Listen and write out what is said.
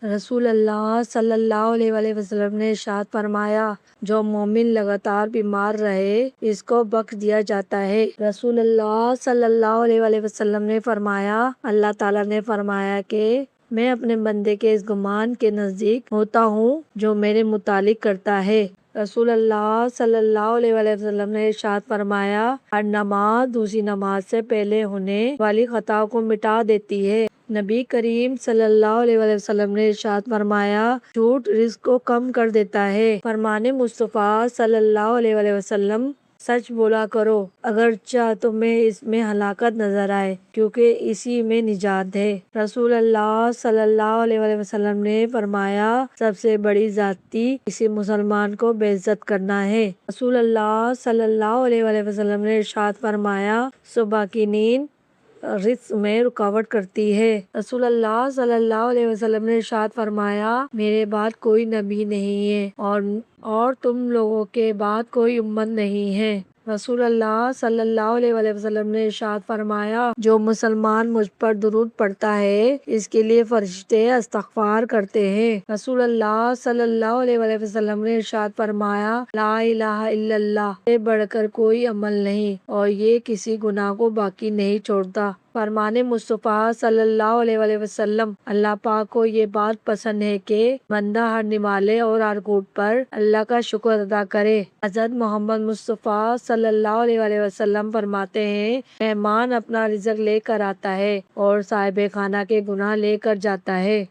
رسول اللہ صلی اللہ علیہ وسلم نے ارشاد فرمایا، جو مومن لگاتار بیمار رہے اس کو بخش دیا جاتا ہے۔ رسول اللہ صلی اللہ علیہ وسلم نے فرمایا، اللہ تعالیٰ نے فرمایا کہ میں اپنے بندے کے اس گمان کے نزدیک ہوتا ہوں جو میرے متعلق کرتا ہے۔ رسول اللہ صلی اللہ علیہ وسلم نے ارشاد فرمایا، ہر نماز دوسری نماز سے پہلے ہونے والی خطا کو مٹا دیتی ہے۔ نبی کریم صلی اللہ علیہ وسلم نے ارشاد فرمایا، جھوٹ رزق کو کم کر دیتا ہے۔ فرمان مصطفیٰ صلی اللہ علیہ وسلم، سچ بولا کرو اگرچہ تمہیں اس میں ہلاکت نظر آئے، کیونکہ اسی میں نجات ہے۔ رسول اللہ صلی اللہ علیہ وسلم نے فرمایا، سب سے بڑی زیادتی کسی مسلمان کو بے عزت کرنا ہے۔ رسول اللہ صلی اللہ علیہ وسلم نے ارشاد فرمایا، صبح کی نیند رزق میں رکاوٹ کرتی ہے۔ رسول اللہ صلی اللہ علیہ وسلم نے ارشاد فرمایا، میرے بعد کوئی نبی نہیں ہے اور تم لوگوں کے بعد کوئی امت نہیں ہے۔ رسول اللہ صلی اللہ علیہ وسلم نے ارشاد فرمایا، جو مسلمان مجھ پر درود پڑھتا ہے اس کے لیے فرشتے استغفار کرتے ہیں۔ رسول اللہ صلی اللہ علیہ وسلم نے ارشاد فرمایا، لا الہ الا اللہ سے بڑھ کر کوئی عمل نہیں اور یہ کسی گناہ کو باقی نہیں چھوڑتا۔ فرمان مصطفیٰ صلی اللہ علیہ وسلم، اللہ پاک کو یہ بات پسند ہے کہ بندہ ہر نوالے اور ہر گھونٹ پر اللہ کا شکر ادا کرے۔ حضرت محمد مصطفیٰ صلی اللہ علیہ وسلم فرماتے ہیں، مہمان اپنا رزق لے کر آتا ہے اور صاحب خانہ کے گناہ لے کر جاتا ہے۔